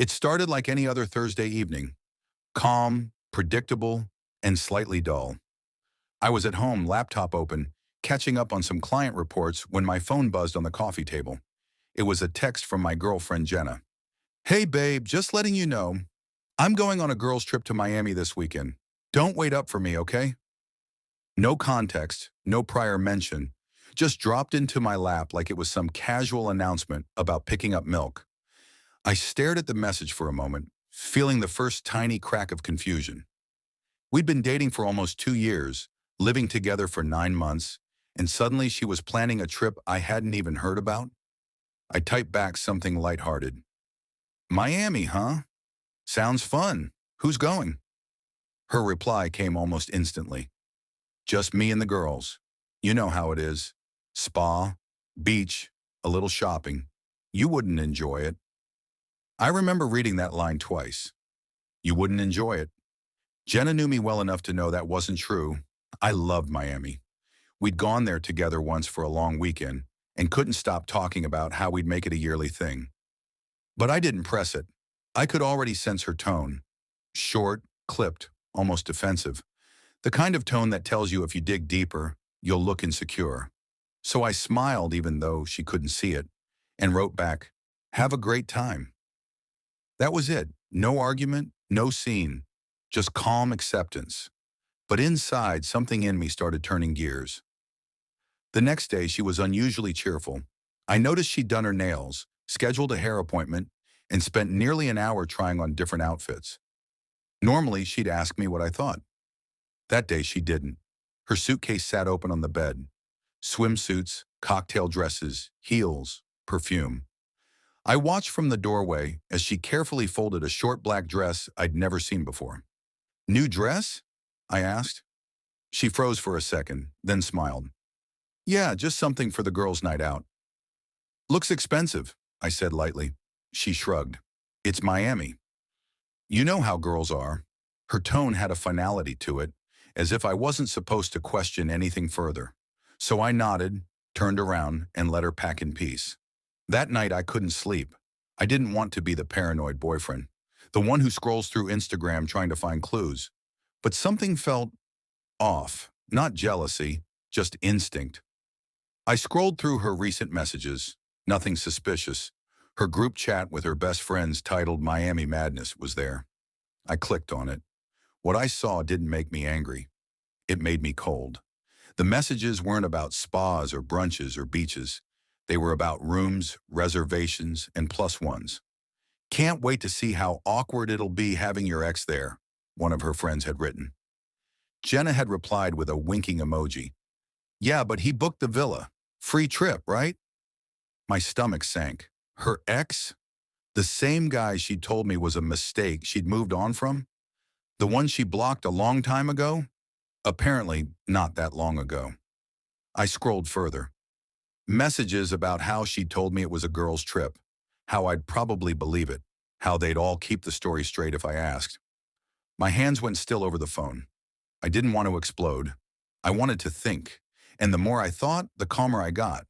It started like any other Thursday evening, calm, predictable, and slightly dull. I was at home, laptop open, catching up on some client reports when my phone buzzed on the coffee table. It was a text from my girlfriend, Jenna. "Hey babe, just letting you know, I'm going on a girls' trip to Miami this weekend. Don't wait up for me, okay?" No context, no prior mention, just dropped into my lap like it was some casual announcement about picking up milk. I stared at the message for a moment, feeling the first tiny crack of confusion. We'd been dating for almost 2 years, living together for 9 months, and suddenly she was planning a trip I hadn't even heard about. I typed back something lighthearted. "Miami, huh? Sounds fun. Who's going?" Her reply came almost instantly. "Just me and the girls. You know how it is. Spa, beach, a little shopping. You wouldn't enjoy it." I remember reading that line twice. You wouldn't enjoy it. Jenna knew me well enough to know that wasn't true. I loved Miami. We'd gone there together once for a long weekend and couldn't stop talking about how we'd make it a yearly thing. But I didn't press it. I could already sense her tone. Short, clipped, almost defensive. The kind of tone that tells you if you dig deeper, you'll look insecure. So I smiled even though she couldn't see it and wrote back, "Have a great time." That was it. No argument, no scene, just calm acceptance. But inside, something in me started turning gears. The next day, she was unusually cheerful. I noticed she'd done her nails, scheduled a hair appointment, and spent nearly an hour trying on different outfits. Normally, she'd ask me what I thought. That day, she didn't. Her suitcase sat open on the bed. Swimsuits, cocktail dresses, heels, perfume. I watched from the doorway as she carefully folded a short black dress I'd never seen before. "New dress?" I asked. She froze for a second, then smiled. "Yeah, just something for the girls' night out." "Looks expensive," I said lightly. She shrugged. "It's Miami." You know how girls are. Her tone had a finality to it, as if I wasn't supposed to question anything further. So I nodded, turned around, and let her pack in peace. That night I couldn't sleep. I didn't want to be the paranoid boyfriend, the one who scrolls through Instagram trying to find clues. But something felt off, not jealousy, just instinct. I scrolled through her recent messages, nothing suspicious. Her group chat with her best friends titled Miami Madness was there. I clicked on it. What I saw didn't make me angry. It made me cold. The messages weren't about spas or brunches or beaches. They were about rooms, reservations, and plus ones. "Can't wait to see how awkward it'll be having your ex there," one of her friends had written. Jenna had replied with a winking emoji. "Yeah, but he booked the villa. Free trip, right?" My stomach sank. Her ex? The same guy she told me was a mistake she'd moved on from? The one she blocked a long time ago? Apparently, not that long ago. I scrolled further. Messages about how she'd told me it was a girl's trip, how I'd probably believe it, how they'd all keep the story straight if I asked. My hands went still over the phone. I didn't want to explode. I wanted to think. And the more I thought, the calmer I got.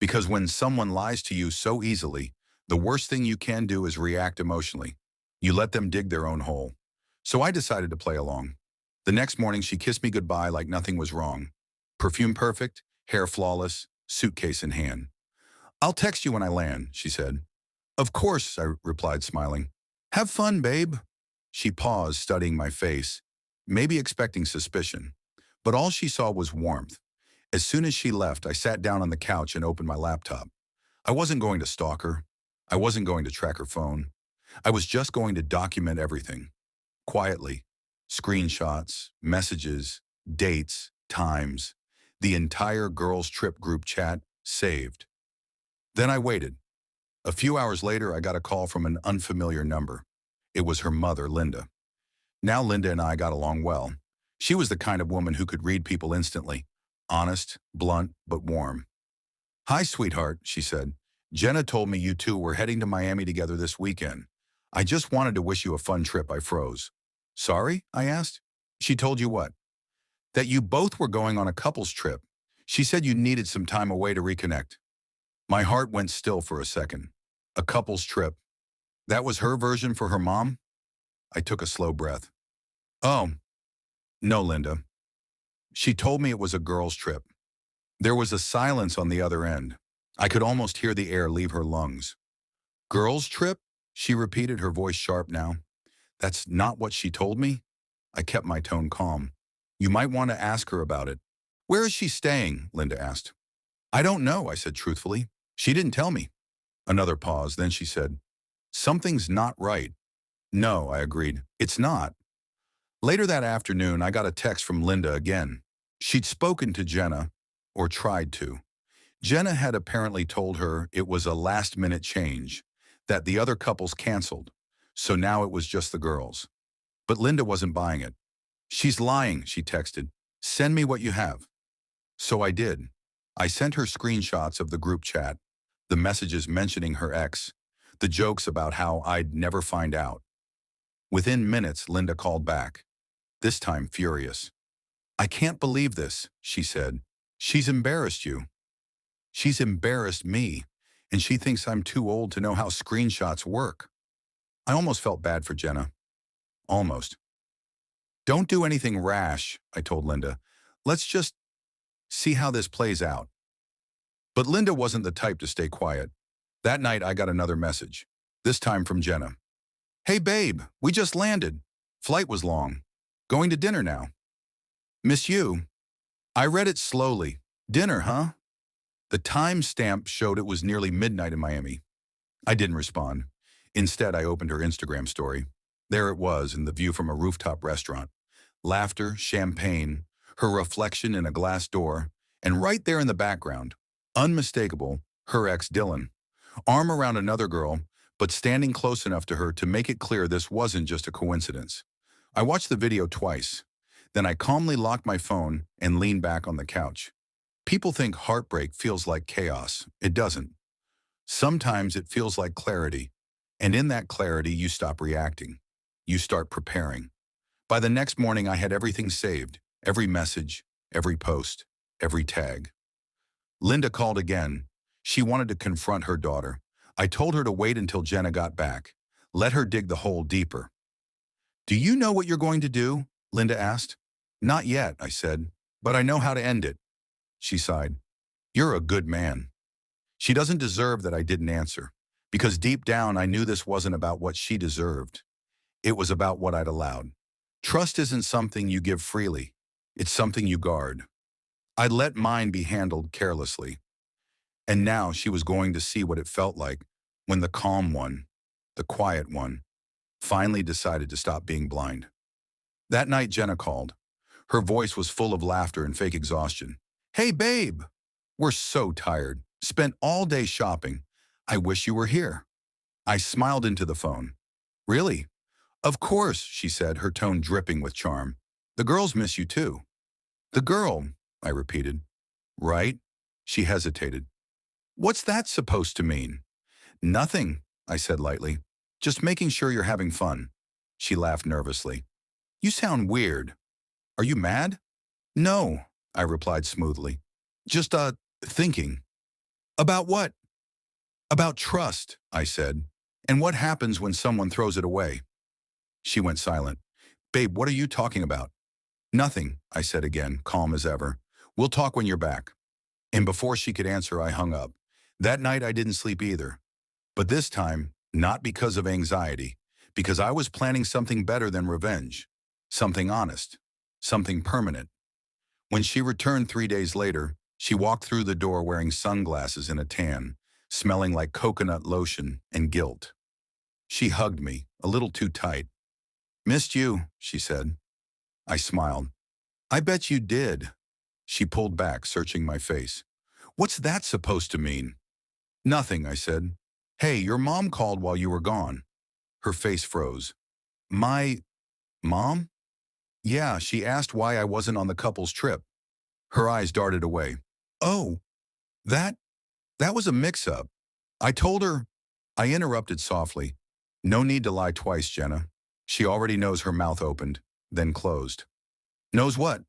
Because when someone lies to you so easily, the worst thing you can do is react emotionally. You let them dig their own hole. So I decided to play along. The next morning, she kissed me goodbye like nothing was wrong. Perfume perfect, hair flawless, suitcase in hand. "I'll text you when I land," she said. "Of course," I replied, smiling. "Have fun, babe." She paused, studying my face, maybe expecting suspicion. But all she saw was warmth. As soon as she left, I sat down on the couch and opened my laptop. I wasn't going to stalk her. I wasn't going to track her phone. I was just going to document everything. Quietly. Screenshots, messages, dates, times. The entire girls' trip group chat saved. Then I waited. A few hours later, I got a call from an unfamiliar number. It was her mother, Linda. Now Linda and I got along well. She was the kind of woman who could read people instantly. Honest, blunt, but warm. "Hi, sweetheart," she said. "Jenna told me you two were heading to Miami together this weekend. I just wanted to wish you a fun trip." I froze. "Sorry?" I asked. "She told you what?" "That you both were going on a couple's trip. She said you needed some time away to reconnect." My heart went still for a second. A couple's trip. That was her version for her mom? I took a slow breath. Oh, no, Linda. She told me it was a girls' trip. There was a silence on the other end. I could almost hear the air leave her lungs. Girls' trip? She repeated, her voice sharp now. That's not what she told me? I kept my tone calm. You might want to ask her about it. Where is she staying? Linda asked. I don't know, I said truthfully. She didn't tell me. Another pause, then she said, something's not right. No, I agreed. It's not. Later that afternoon, I got a text from Linda again. She'd spoken to Jenna, or tried to. Jenna had apparently told her it was a last-minute change, that the other couples canceled, so now it was just the girls. But Linda wasn't buying it. She's lying, she texted. Send me what you have. So I did. I sent her screenshots of the group chat, the messages mentioning her ex, the jokes about how I'd never find out. Within minutes, Linda called back, this time furious. I can't believe this, she said. She's embarrassed you. She's embarrassed me, and she thinks I'm too old to know how screenshots work. I almost felt bad for Jenna. Almost. Don't do anything rash, I told Linda. Let's just see how this plays out. But Linda wasn't the type to stay quiet. That night, I got another message, this time from Jenna. Hey, babe, we just landed. Flight was long. Going to dinner now. Miss you. I read it slowly. Dinner, huh? The timestamp showed it was nearly midnight in Miami. I didn't respond. Instead, I opened her Instagram story. There it was in the view from a rooftop restaurant. Laughter, champagne, her reflection in a glass door, and right there in the background, unmistakable, her ex Dylan. Arm around another girl, but standing close enough to her to make it clear this wasn't just a coincidence. I watched the video twice. Then I calmly locked my phone and leaned back on the couch. People think heartbreak feels like chaos. It doesn't. Sometimes it feels like clarity. And in that clarity, you stop reacting. You start preparing. By the next morning, I had everything saved. Every message, every post, every tag. Linda called again. She wanted to confront her daughter. I told her to wait until Jenna got back. Let her dig the hole deeper. Do you know what you're going to do? Linda asked. Not yet, I said, but I know how to end it. She sighed. You're a good man. She doesn't deserve that I didn't answer, because deep down I knew this wasn't about what she deserved. It was about what I'd allowed. Trust isn't something you give freely. It's something you guard. I'd let mine be handled carelessly. And now she was going to see what it felt like when the calm one, the quiet one, finally decided to stop being blind. That night, Jenna called. Her voice was full of laughter and fake exhaustion. Hey, babe. We're so tired. Spent all day shopping. I wish you were here. I smiled into the phone. Really? Of course, she said, her tone dripping with charm. The girls miss you too. The girl, I repeated. Right? She hesitated. What's that supposed to mean? Nothing, I said lightly. Just making sure you're having fun. She laughed nervously. You sound weird. Are you mad? No, I replied smoothly. Just, thinking. About what? About trust, I said. And what happens when someone throws it away? She went silent. Babe, what are you talking about? Nothing, I said again, calm as ever. We'll talk when you're back. And before she could answer, I hung up. That night I didn't sleep either. But this time, not because of anxiety, because I was planning something better than revenge. Something honest. Something permanent. When she returned 3 days later, she walked through the door wearing sunglasses and a tan, smelling like coconut lotion and guilt. She hugged me, a little too tight. Missed you, she said. I smiled. I bet you did. She pulled back, searching my face. What's that supposed to mean? Nothing, I said. Hey, your mom called while you were gone. Her face froze. My mom? Yeah, she asked why I wasn't on the couple's trip. Her eyes darted away. Oh, that was a mix-up. I told her. I interrupted softly. No need to lie twice, Jenna. She already knows. Her mouth opened, then closed. Knows what?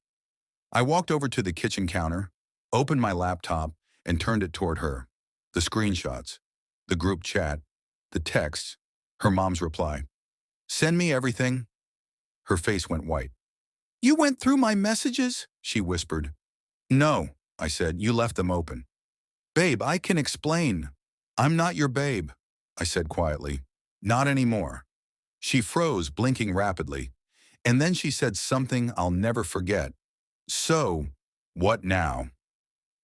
I walked over to the kitchen counter, opened my laptop, and turned it toward her. The screenshots, the group chat, the texts, Her mom's reply, "Send me everything." Her face went white. "You went through my messages?" she whispered. "No," I said, "you left them open." "Babe, I can explain." "I'm not your babe," I said quietly. "Not anymore." She froze, blinking rapidly, and then she said something I'll never forget. "So, what now?"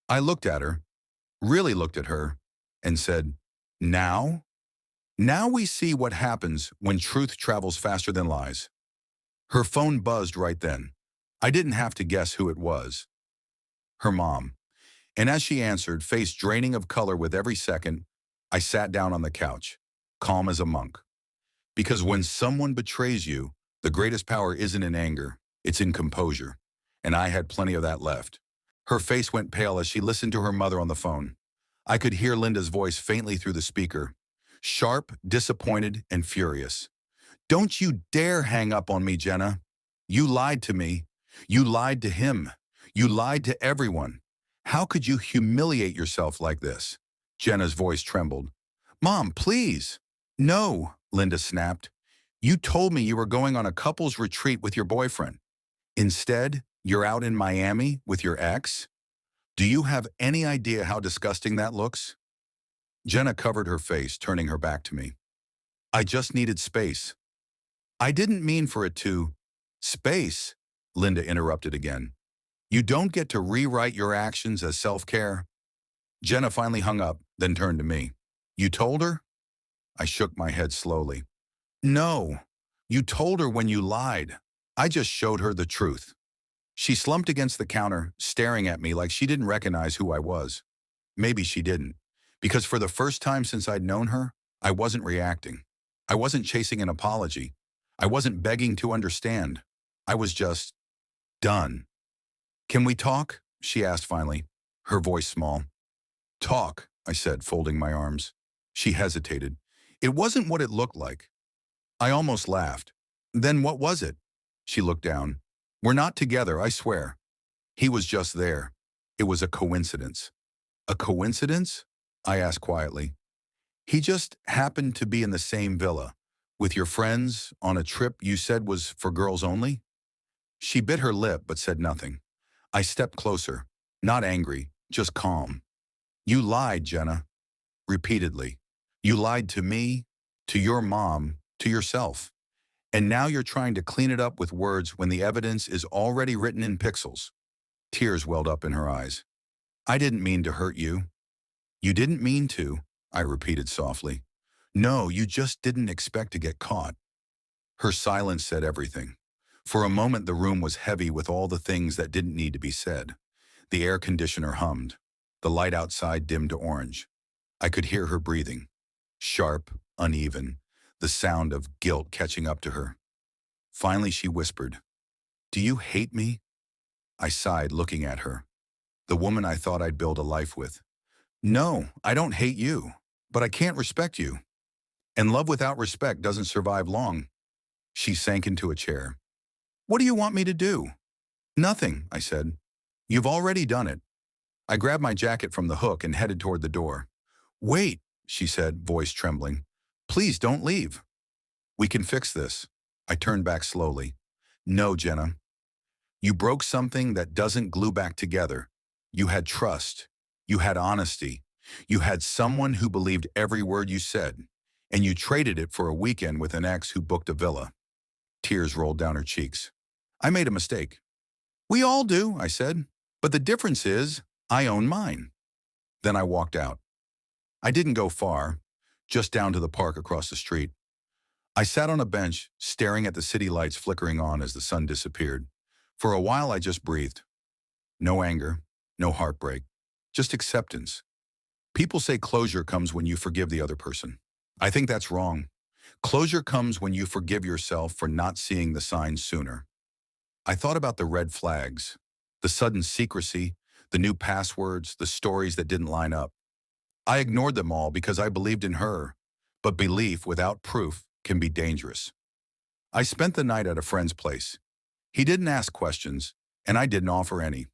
I looked at her, really looked at her, and said, "Now?" Now we see what happens when truth travels faster than lies. Her phone buzzed right then. I didn't have to guess who it was. Her mom. And as she answered, face draining of color with every second, I sat down on the couch, calm as a monk. Because when someone betrays you, the greatest power isn't in anger, it's in composure. And I had plenty of that left. Her face went pale as she listened to her mother on the phone. I could hear Linda's voice faintly through the speaker, sharp, disappointed, and furious. "Don't you dare hang up on me, Jenna. You lied to me. You lied to him. You lied to everyone. How could you humiliate yourself like this?" Jenna's voice trembled. "Mom, please." "No," Linda snapped. "You told me you were going on a couple's retreat with your boyfriend. Instead, you're out in Miami with your ex? Do you have any idea how disgusting that looks?" Jenna covered her face, turning her back to me. "I just needed space." "I didn't mean for it to." "Space," Linda interrupted again. "You don't get to rewrite your actions as self-care." Jenna finally hung up, then turned to me. "You told her?" I shook my head slowly. "No, you told her when you lied. I just showed her the truth." She slumped against the counter, staring at me like she didn't recognize who I was. Maybe she didn't, because for the first time since I'd known her, I wasn't reacting. I wasn't chasing an apology. I wasn't begging to understand. I was just done. "Can we talk?" she asked finally, her voice small. "Talk," I said, folding my arms. She hesitated. "It wasn't what it looked like." I almost laughed. "Then what was it?" She looked down. "We're not together, I swear." He was just there. It was a coincidence. "A coincidence?" I asked quietly. "He just happened to be in the same villa, with your friends, on a trip you said was for girls only?" She bit her lip but said nothing. I stepped closer, not angry, just calm. "You lied, Jenna." Repeatedly. "You lied to me, to your mom, to yourself. And now you're trying to clean it up with words when the evidence is already written in pixels." Tears welled up in her eyes. "I didn't mean to hurt you." "You didn't mean to," I repeated softly. "No, you just didn't expect to get caught." Her silence said everything. For a moment the room was heavy with all the things that didn't need to be said. The air conditioner hummed. The light outside dimmed to orange. I could hear her breathing. Sharp, uneven, the sound of guilt catching up to her. Finally she whispered, "Do you hate me?" I sighed, looking at her. The woman I thought I'd build a life with. "No, I don't hate you, but I can't respect you. And love without respect doesn't survive long." She sank into a chair. "What do you want me to do?" "Nothing," I said. "You've already done it." I grabbed my jacket from the hook and headed toward the door. "Wait," she said, voice trembling. "Please don't leave." "We can fix this." I turned back slowly. "No, Jenna. You broke something that doesn't glue back together. You had trust. You had honesty. You had someone who believed every word you said. And you traded it for a weekend with an ex who booked a villa." Tears rolled down her cheeks. "I made a mistake." "We all do," I said. "But the difference is, I own mine." Then I walked out. I didn't go far, just down to the park across the street. I sat on a bench, staring at the city lights flickering on as the sun disappeared. For a while I just breathed. No anger, no heartbreak, just acceptance. People say closure comes when you forgive the other person. I think that's wrong. Closure comes when you forgive yourself for not seeing the signs sooner. I thought about the red flags, the sudden secrecy, the new passwords, the stories that didn't line up. I ignored them all because I believed in her, but belief without proof can be dangerous. I spent the night at a friend's place. He didn't ask questions, and I didn't offer any.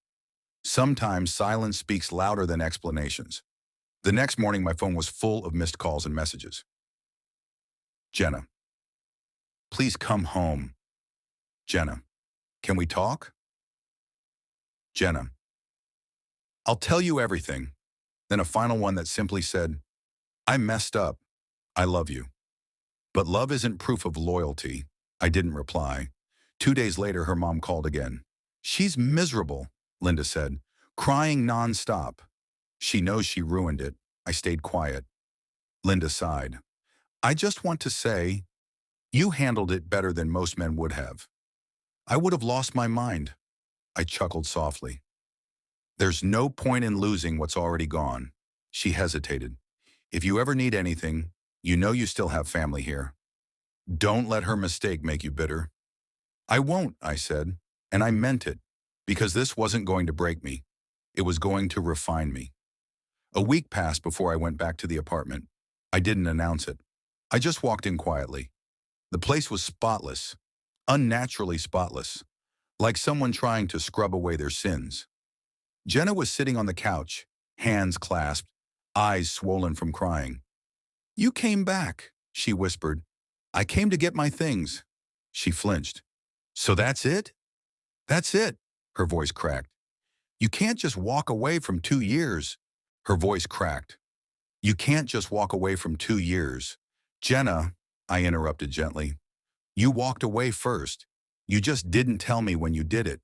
Sometimes silence speaks louder than explanations. The next morning, my phone was full of missed calls and messages. Jenna. Please come home. Jenna. Can we talk? Jenna. I'll tell you everything. Then a final one that simply said, I messed up. I love you. But love isn't proof of loyalty. I didn't reply. 2 days later, her mom called again. She's miserable, Linda said, crying nonstop. She knows she ruined it. I stayed quiet. Linda sighed. I just want to say, you handled it better than most men would have. I would have lost my mind. I chuckled softly. There's no point in losing what's already gone. She hesitated. If you ever need anything, you know you still have family here. Don't let her mistake make you bitter. I won't, I said, and I meant it, because this wasn't going to break me. It was going to refine me. A week passed before I went back to the apartment. I didn't announce it. I just walked in quietly. The place was spotless, unnaturally spotless, like someone trying to scrub away their sins. Jenna was sitting on the couch, hands clasped, eyes swollen from crying. You came back, she whispered. I came to get my things. She flinched. So that's it? That's it, her voice cracked. You can't just walk away from 2 years. Her voice cracked. You can't just walk away from 2 years. Jenna, I interrupted gently. You walked away first. You just didn't tell me when you did it.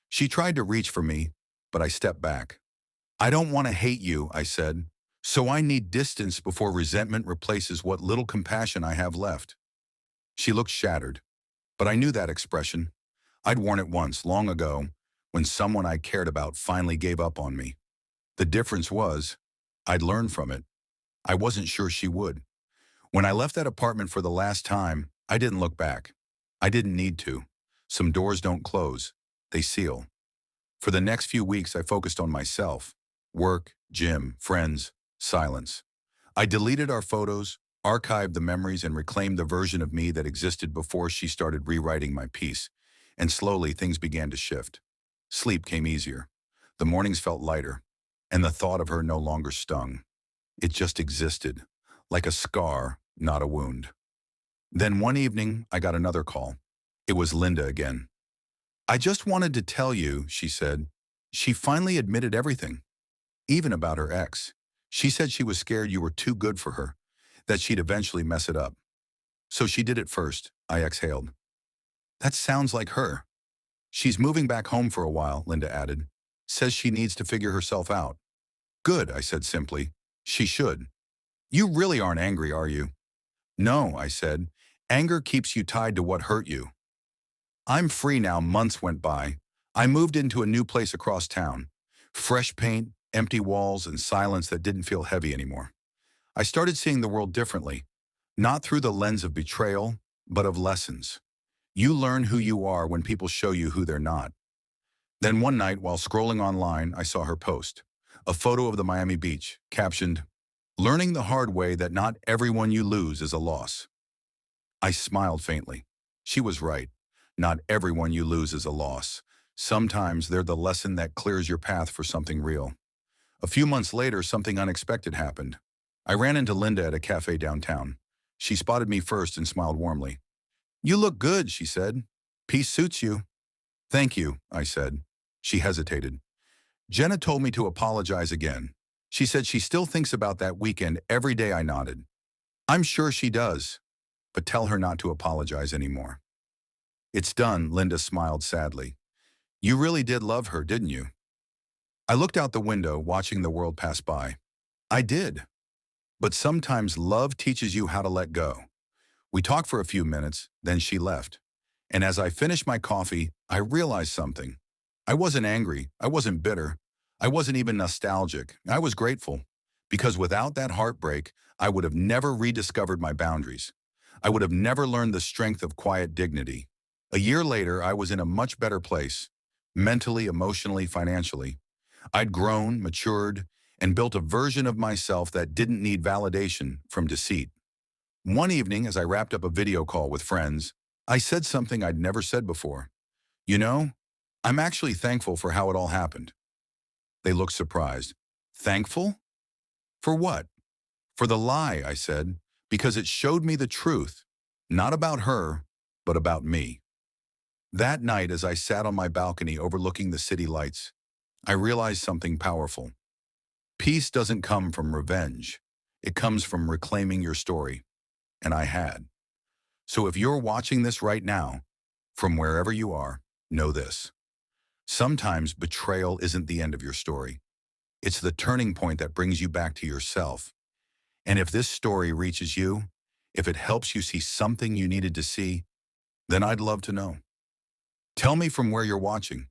She tried to reach for me, but I stepped back. I don't want to hate you, I said. So I need distance before resentment replaces what little compassion I have left. She looked shattered, but I knew that expression. I'd worn it once, long ago, when someone I cared about finally gave up on me. The difference was, I'd learned from it. I wasn't sure she would. When I left that apartment for the last time, I didn't look back. I didn't need to. Some doors don't close, they seal. For the next few weeks, I focused on myself. Work, gym, friends, silence. I deleted our photos, archived the memories, and reclaimed the version of me that existed before she started rewriting my piece. And slowly, things began to shift. Sleep came easier. The mornings felt lighter, and the thought of her no longer stung. It just existed, like a scar, not a wound. Then one evening, I got another call. It was Linda again. I just wanted to tell you, she said. She finally admitted everything, even about her ex. She said she was scared you were too good for her, that she'd eventually mess it up. So she did it first, I exhaled. That sounds like her. She's moving back home for a while, Linda added. Says she needs to figure herself out. Good, I said simply. She should. You really aren't angry, are you? No, I said. Anger keeps you tied to what hurt you. I'm free now. Months went by. I moved into a new place across town. Fresh paint, empty walls, and silence that didn't feel heavy anymore. I started seeing the world differently, not through the lens of betrayal, but of lessons. You learn who you are when people show you who they're not. Then one night, while scrolling online, I saw her post. A photo of the Miami beach, captioned, "Learning the hard way that not everyone you lose is a loss." I smiled faintly. She was right. Not everyone you lose is a loss. Sometimes they're the lesson that clears your path for something real. A few months later, something unexpected happened. I ran into Linda at a cafe downtown. She spotted me first and smiled warmly. You look good, she said. Peace suits you. Thank you, I said. She hesitated. Jenna told me to apologize again. She said she still thinks about that weekend every day. I nodded. I'm sure she does, but tell her not to apologize anymore. It's done, Linda smiled sadly. You really did love her, didn't you? I looked out the window, watching the world pass by. I did. But sometimes love teaches you how to let go. We talked for a few minutes, then she left. And as I finished my coffee, I realized something. I wasn't angry. I wasn't bitter. I wasn't even nostalgic. I was grateful. Because without that heartbreak, I would have never rediscovered my boundaries. I would have never learned the strength of quiet dignity. A year later, I was in a much better place. Mentally, emotionally, financially. I'd grown, matured, and built a version of myself that didn't need validation from deceit. One evening, as I wrapped up a video call with friends, I said something I'd never said before. You know, I'm actually thankful for how it all happened. They looked surprised. Thankful? For what? For the lie, I said, because it showed me the truth, not about her, but about me. That night, as I sat on my balcony overlooking the city lights, I realized something powerful. Peace doesn't come from revenge. It comes from reclaiming your story. And I had. So if you're watching this right now, from wherever you are, know this. Sometimes betrayal isn't the end of your story. It's the turning point that brings you back to yourself. And if this story reaches you, if it helps you see something you needed to see, then I'd love to know. Tell me from where you're watching,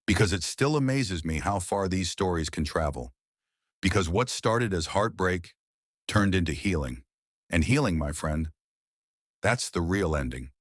because it still amazes me how far these stories can travel. Because what started as heartbreak turned into healing. And healing, my friend, that's the real ending.